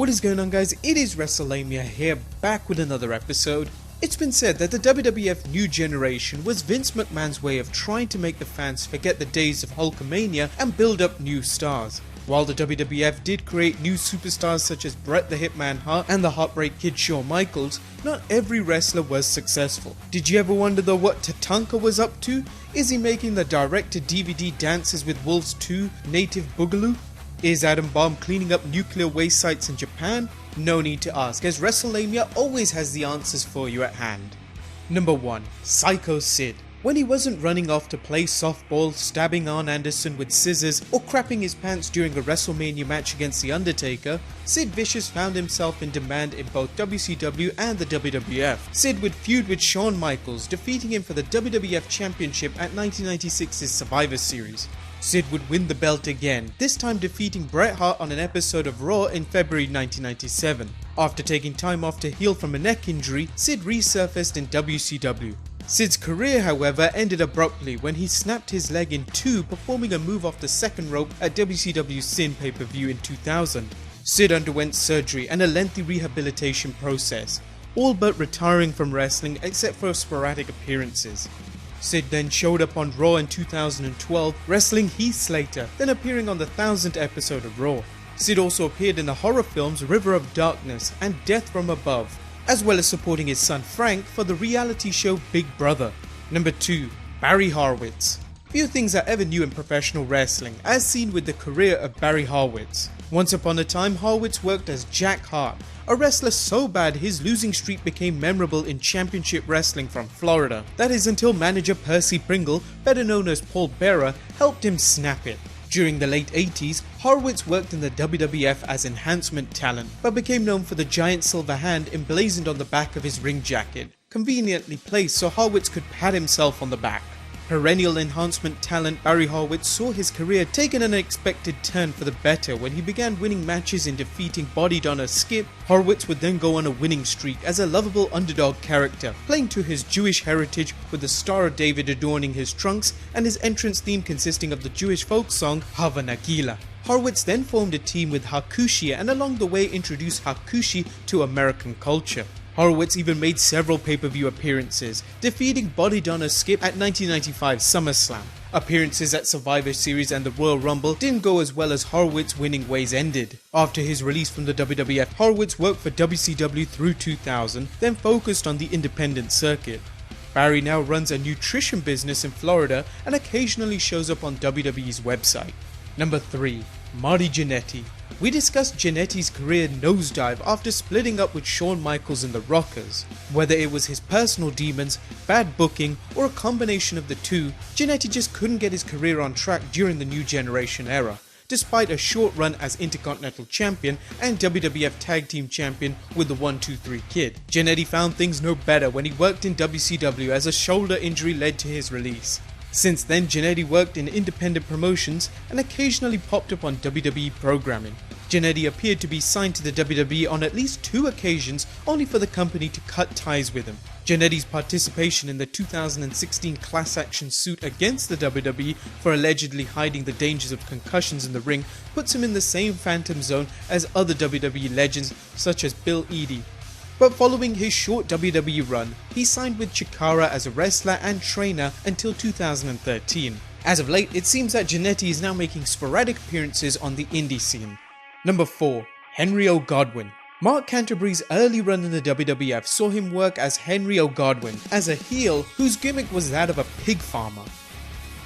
What is going on, guys? It is WrestleMania here, back with another episode. It's been said that the WWF New Generation was Vince McMahon's way of trying to make the fans forget the days of Hulkamania and build up new stars. While the WWF did create new superstars such as Bret the Hitman Hart and the Heartbreak Kid Shawn Michaels, not every wrestler was successful. Did you ever wonder though what Tatanka was up to? Is he making the direct-to-DVD Dances with Wolves 2 Native Boogaloo? Is Adam Bomb cleaning up nuclear waste sites in Japan? No need to ask, as WrestleMania always has the answers for you at hand. Number 1. Psycho Sid. When he wasn't running off to play softball, stabbing Arn Anderson with scissors, or crapping his pants during a WrestleMania match against The Undertaker, Sid Vicious found himself in demand in both WCW and the WWF. Sid would feud with Shawn Michaels, defeating him for the WWF Championship at 1996's Survivor Series. Sid would win the belt again, this time defeating Bret Hart on an episode of Raw in February 1997. After taking time off to heal from a neck injury, Sid resurfaced in WCW. Sid's career, however, ended abruptly when he snapped his leg in two performing a move off the second rope at WCW Sin pay-per-view in 2000. Sid underwent surgery and a lengthy rehabilitation process, all but retiring from wrestling except for sporadic appearances. Sid then showed up on Raw in 2012, wrestling Heath Slater, then appearing on the 1000th episode of Raw. Sid also appeared in the horror films River of Darkness and Death from Above, as well as supporting his son Frank for the reality show Big Brother. Number 2. Barry Horowitz. Few things are ever new in professional wrestling, as seen with the career of Barry Horowitz. Once upon a time, Horowitz worked as Jack Hart, a wrestler so bad his losing streak became memorable in championship wrestling from Florida. That is until manager Percy Pringle, better known as Paul Bearer, helped him snap it. During the late 80s, Horowitz worked in the WWF as enhancement talent, but became known for the giant silver hand emblazoned on the back of his ring jacket, conveniently placed so Horowitz could pat himself on the back. Perennial enhancement talent Barry Horowitz saw his career take an unexpected turn for the better when he began winning matches in defeating Body Donner Skip. Horowitz would then go on a winning streak as a lovable underdog character, playing to his Jewish heritage with the Star of David adorning his trunks and his entrance theme consisting of the Jewish folk song Hava Nagila. Horowitz then formed a team with Hakushi and along the way introduced Hakushi to American culture. Horowitz even made several pay-per-view appearances, defeating Body Donner Skip at 1995 SummerSlam. Appearances at Survivor Series and the Royal Rumble didn't go as well as Horowitz's winning ways ended. After his release from the WWF, Horowitz worked for WCW through 2000, then focused on the independent circuit. Barry now runs a nutrition business in Florida and occasionally shows up on WWE's website. Number 3. Marty Jannetty. We discussed Jannetty's career nosedive after splitting up with Shawn Michaels and the Rockers. Whether it was his personal demons, bad booking, or a combination of the two, Jannetty just couldn't get his career on track during the New Generation era, despite a short run as Intercontinental Champion and WWF Tag Team Champion with the 1-2-3 Kid. Jannetty found things no better when he worked in WCW as a shoulder injury led to his release. Since then, Jannetty worked in independent promotions and occasionally popped up on WWE programming. Jannetty appeared to be signed to the WWE on at least 2 occasions, only for the company to cut ties with him. Jannetty's participation in the 2016 class action suit against the WWE for allegedly hiding the dangers of concussions in the ring puts him in the same phantom zone as other WWE legends such as Bill Eadie. But following his short WWE run, he signed with Chikara as a wrestler and trainer until 2013. As of late, it seems that Jannetty is now making sporadic appearances on the indie scene. Number 4. Henry O. Godwin. Mark Canterbury's early run in the WWF saw him work as Henry O. Godwin, as a heel whose gimmick was that of a pig farmer.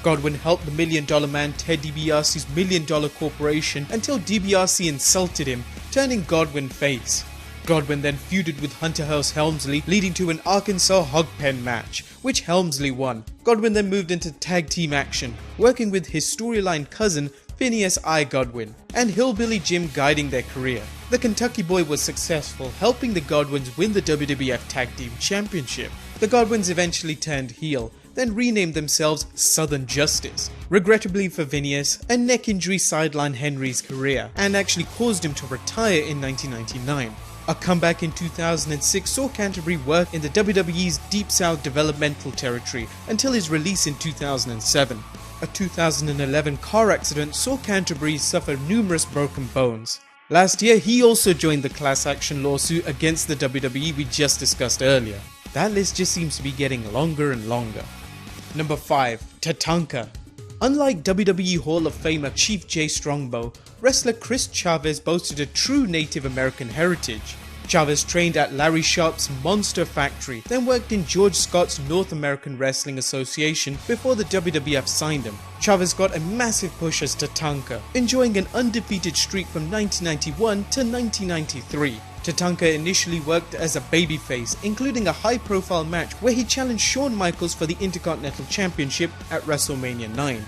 Godwin helped the $1 Million Man Ted DiBiase's $1 Million Corporation until DiBiase insulted him, turning Godwin face. Godwin then feuded with Hunter Hearst Helmsley, leading to an Arkansas hog pen match, which Helmsley won. Godwin then moved into tag team action, working with his storyline cousin Phineas I. Godwin, and Hillbilly Jim guiding their career. The Kentucky boy was successful, helping the Godwins win the WWF Tag Team Championship. The Godwins eventually turned heel, then renamed themselves Southern Justice. Regrettably for Phineas, a neck injury sidelined Henry's career, and actually caused him to retire in 1999. A comeback in 2006 saw Canterbury work in the WWE's Deep South developmental territory until his release in 2007. A 2011 car accident saw Canterbury suffer numerous broken bones. Last year, he also joined the class action lawsuit against the WWE we just discussed earlier. That list just seems to be getting longer and longer. Number 5. Tatanka. Unlike WWE Hall of Famer Chief Jay Strongbow, wrestler Chris Chavez boasted a true Native American heritage. Chavez trained at Larry Sharp's Monster Factory, then worked in George Scott's North American Wrestling Association before the WWF signed him. Chavez got a massive push as Tatanka, enjoying an undefeated streak from 1991 to 1993. Tatanka initially worked as a babyface, including a high-profile match where he challenged Shawn Michaels for the Intercontinental Championship at WrestleMania 9.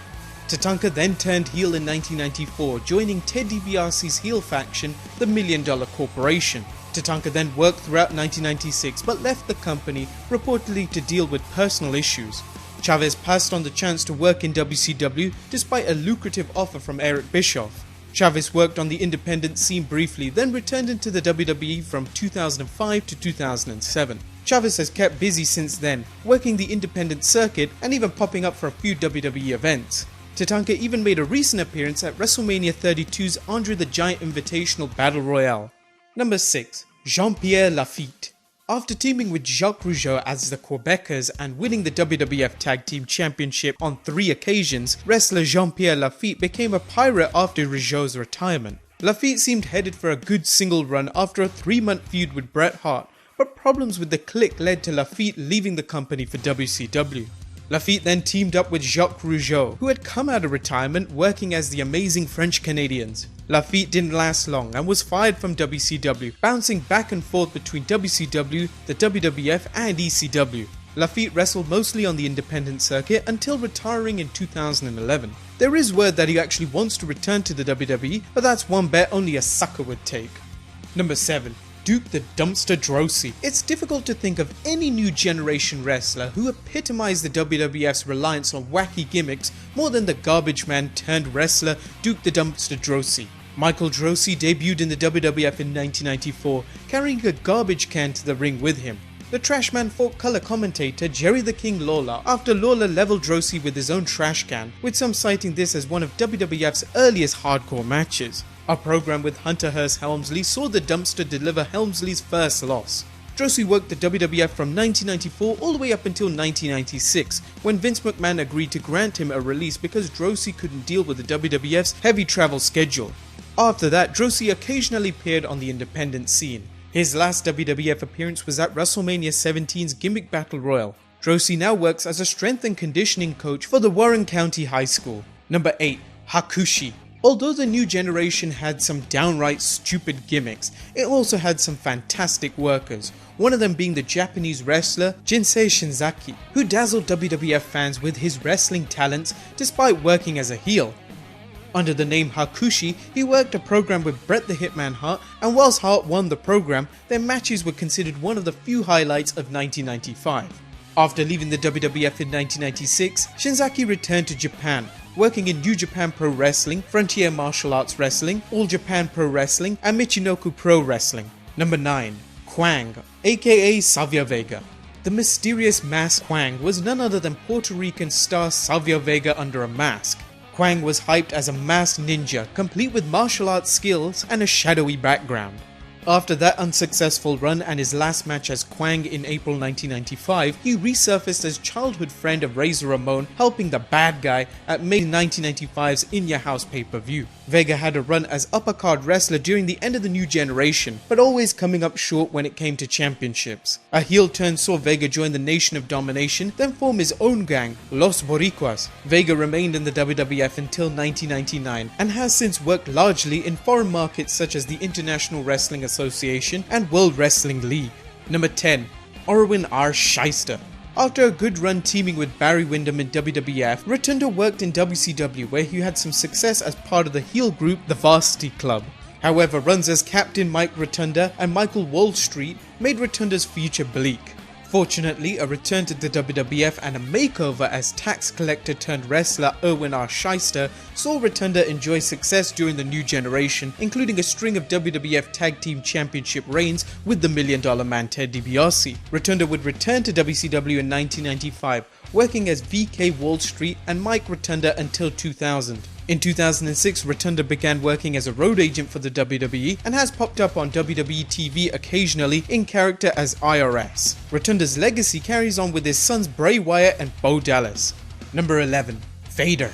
Tatanka then turned heel in 1994, joining Ted DiBiase's heel faction, the Million Dollar Corporation. Tatanka then worked throughout 1996 but left the company, reportedly to deal with personal issues. Chavez passed on the chance to work in WCW despite a lucrative offer from Eric Bischoff. Chavez worked on the independent scene briefly, then returned into the WWE from 2005 to 2007. Chavez has kept busy since then, working the independent circuit and even popping up for a few WWE events. Tatanka even made a recent appearance at WrestleMania 32's Andre the Giant Invitational Battle Royale. Number 6. Jean-Pierre Lafitte. After teaming with Jacques Rougeau as the Quebecers and winning the WWF Tag Team Championship on 3 occasions, wrestler Jean-Pierre Lafitte became a pirate after Rougeau's retirement. Lafitte seemed headed for a good single run after a 3-month feud with Bret Hart, but problems with the Clique led to Lafitte leaving the company for WCW. Lafitte then teamed up with Jacques Rougeau, who had come out of retirement working as the Amazing French Canadians. Lafitte didn't last long and was fired from WCW, bouncing back and forth between WCW, the WWF and ECW. Lafitte wrestled mostly on the independent circuit until retiring in 2011. There is word that he actually wants to return to the WWE, but that's one bet only a sucker would take. Number 7. Duke the Dumpster Droese. It's difficult to think of any new generation wrestler who epitomized the WWF's reliance on wacky gimmicks more than the garbage man turned wrestler Duke the Dumpster Droese. Michael Droese debuted in the WWF in 1994, carrying a garbage can to the ring with him. The trash man fought color commentator Jerry the King Lawler after Lawler leveled Droese with his own trash can, with some citing this as one of WWF's earliest hardcore matches. Our program with Hunter Hearst Helmsley saw the Dumpster deliver Helmsley's first loss. Droese worked the WWF from 1994 all the way up until 1996, when Vince McMahon agreed to grant him a release because Droese couldn't deal with the WWF's heavy travel schedule. After that, Droese occasionally appeared on the independent scene. His last WWF appearance was at WrestleMania 17's Gimmick Battle Royal. Droese now works as a strength and conditioning coach for the Warren County High School. Number 8. Hakushi. Although the new generation had some downright stupid gimmicks, it also had some fantastic workers, one of them being the Japanese wrestler Jinsei Shinzaki, who dazzled WWF fans with his wrestling talents despite working as a heel. Under the name Hakushi, he worked a program with Bret the Hitman Hart, and whilst Hart won the program, their matches were considered one of the few highlights of 1995. After leaving the WWF in 1996, Shinzaki returned to Japan, working in New Japan Pro Wrestling, Frontier Martial Arts Wrestling, All Japan Pro Wrestling, and Michinoku Pro Wrestling. Number 9. Quang, aka Savio Vega. The mysterious masked Quang was none other than Puerto Rican star Savio Vega under a mask. Quang was hyped as a masked ninja, complete with martial arts skills and a shadowy background. After that unsuccessful run and his last match as Quang in April 1995, he resurfaced as childhood friend of Razor Ramon, helping the bad guy at May 1995's In Your House pay-per-view. Vega had a run as upper-card wrestler during the end of the new generation, but always coming up short when it came to championships. A heel turn saw Vega join the Nation of Domination, then form his own gang, Los Boricuas. Vega remained in the WWF until 1999, and has since worked largely in foreign markets such as the International Wrestling Association and World Wrestling League. Number 10. Arwen R Shyster. After a good run teaming with Barry Windham in WWF, Rotunda worked in WCW where he had some success as part of the heel group The Varsity Club. However, runs as Captain Mike Rotunda and Michael Wall Street made Rotunda's future bleak. Fortunately, a return to the WWF and a makeover as tax collector turned wrestler Arwen R Shyster saw Rotunda enjoy success during the new generation, including a string of WWF Tag Team Championship reigns with the Million Dollar Man Ted DiBiase. Rotunda would return to WCW in 1995, working as VK Wall Street and Mike Rotunda until 2000. In 2006, Rotunda began working as a road agent for the WWE and has popped up on WWE TV occasionally in character as IRS. Rotunda's legacy carries on with his sons Bray Wyatt and Bo Dallas. Number 11. Vader.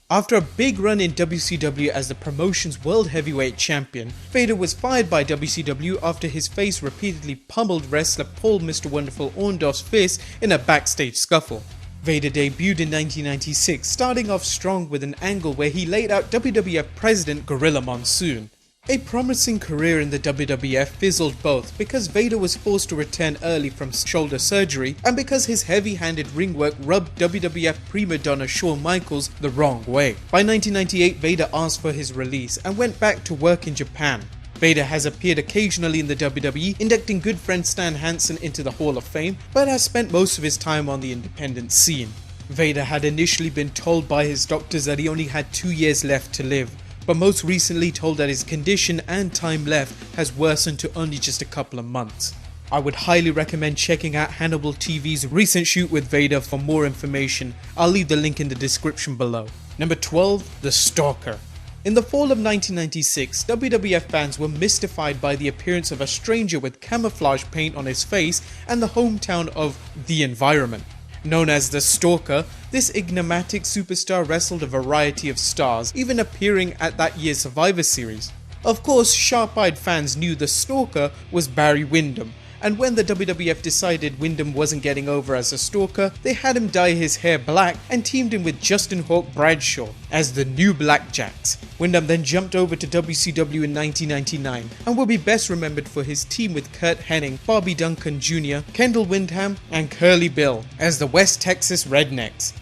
After a big run in WCW as the promotion's World Heavyweight Champion, Vader was fired by WCW after his face repeatedly pummeled wrestler Paul Mr. Wonderful Orndorff's fist in a backstage scuffle. Vader debuted in 1996, starting off strong with an angle where he laid out WWF President Gorilla Monsoon. A promising career in the WWF fizzled both because Vader was forced to return early from shoulder surgery and because his heavy-handed ring work rubbed WWF prima donna Shawn Michaels the wrong way. By 1998, Vader asked for his release and went back to work in Japan. Vader has appeared occasionally in the WWE, inducting good friend Stan Hansen into the Hall of Fame, but has spent most of his time on the independent scene. Vader had initially been told by his doctors that he only had 2 years left to live, but most recently told that his condition and time left has worsened to only just a couple of months. I would highly recommend checking out Hannibal TV's recent shoot with Vader for more information. I'll leave the link in the description below. Number 12. The Stalker. In the fall of 1996, WWF fans were mystified by the appearance of a stranger with camouflage paint on his face and the hometown of The Environment. Known as the Stalker, this enigmatic superstar wrestled a variety of stars, even appearing at that year's Survivor Series. Of course, sharp-eyed fans knew the Stalker was Barry Windham, and when the WWF decided Windham wasn't getting over as a stalker, they had him dye his hair black and teamed him with Justin Hawk Bradshaw as the New Blackjacks. Windham then jumped over to WCW in 1999 and will be best remembered for his team with Curt Hennig, Bobby Duncan Jr., Kendall Windham, and Curly Bill as the West Texas Rednecks.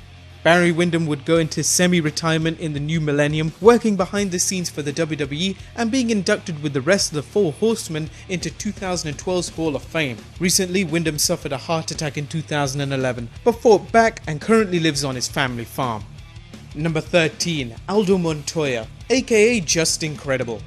Barry Windham would go into semi-retirement in the new millennium, working behind the scenes for the WWE and being inducted with the rest of the Four Horsemen into 2012's Hall of Fame. Recently, Windham suffered a heart attack in 2011, but fought back and currently lives on his family farm. Number 13. Aldo Montoya, aka Just Incredible.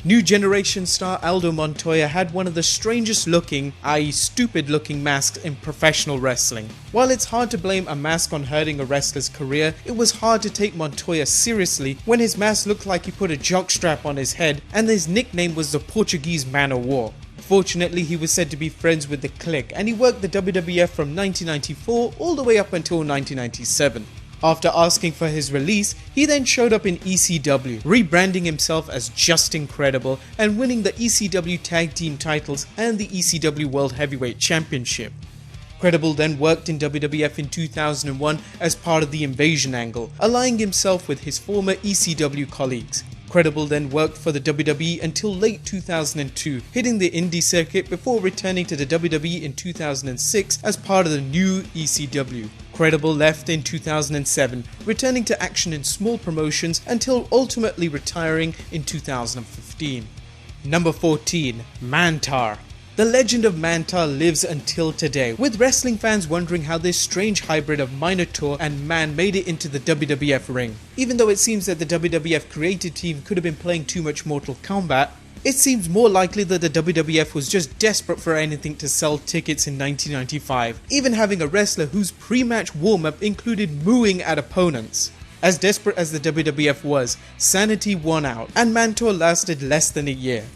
New generation star Aldo Montoya had one of the strangest looking, i.e. stupid looking masks in professional wrestling. While it's hard to blame a mask on hurting a wrestler's career, it was hard to take Montoya seriously when his mask looked like he put a jockstrap on his head and his nickname was the Portuguese Man of War. Fortunately, he was said to be friends with the Clique and he worked the WWF from 1994 all the way up until 1997. After asking for his release, he then showed up in ECW, rebranding himself as Just Incredible and winning the ECW Tag Team titles and the ECW World Heavyweight Championship. Credible then worked in WWF in 2001 as part of the Invasion angle, allying himself with his former ECW colleagues. Credible then worked for the WWE until late 2002, hitting the indie circuit before returning to the WWE in 2006 as part of the new ECW. Credible left in 2007, returning to action in small promotions until ultimately retiring in 2015. Number 14. Mantar. The legend of Mantar lives until today, with wrestling fans wondering how this strange hybrid of Minotaur and man made it into the WWF ring. Even though it seems that the WWF creative team could have been playing too much Mortal Kombat, it seems more likely that the WWF was just desperate for anything to sell tickets in 1995, even having a wrestler whose pre-match warm-up included mooing at opponents. As desperate as the WWF was, sanity won out, and Mantar lasted less than a year.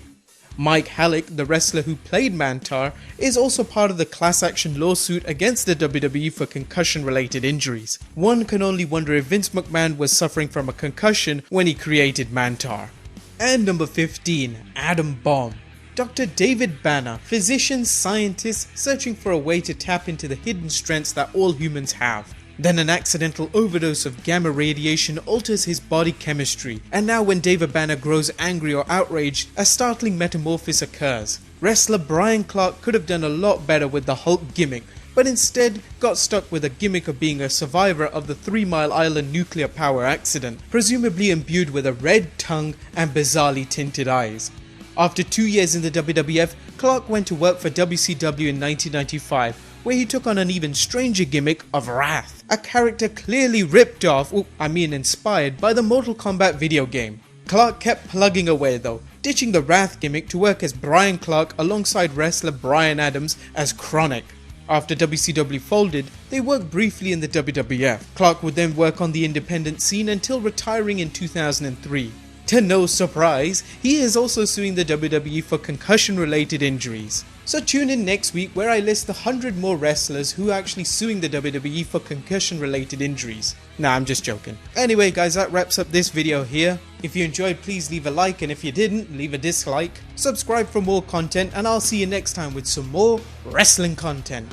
Mike Halleck, the wrestler who played Mantar, is also part of the class action lawsuit against the WWE for concussion-related injuries. One can only wonder if Vince McMahon was suffering from a concussion when he created Mantar. And number 15. Atom Bomb. Dr. David Banner, physician scientist searching for a way to tap into the hidden strengths that all humans have. Then an accidental overdose of gamma radiation alters his body chemistry, and now when David Banner grows angry or outraged, a startling metamorphosis occurs. Wrestler Brian Clark could have done a lot better with the Hulk gimmick, but instead got stuck with a gimmick of being a survivor of the 3 Mile Island nuclear power accident, presumably imbued with a red tongue and bizarrely tinted eyes. After 2 years in the WWF, Clark went to work for WCW in 1995, where he took on an even stranger gimmick of Wrath, a character clearly ripped off, inspired by the Mortal Kombat video game. Clark kept plugging away though, ditching the Wrath gimmick to work as Brian Clark alongside wrestler Brian Adams as Chronic. After WCW folded, they worked briefly in the WWF. Clark would then work on the independent scene until retiring in 2003. To no surprise, he is also suing the WWE for concussion-related injuries. So tune in next week where I list the 100 more wrestlers who are actually suing the WWE for concussion-related injuries. Nah, I'm just joking. Anyway guys, that wraps up this video here. If you enjoyed, please leave a like, and if you didn't, leave a dislike. Subscribe for more content, and I'll see you next time with some more wrestling content.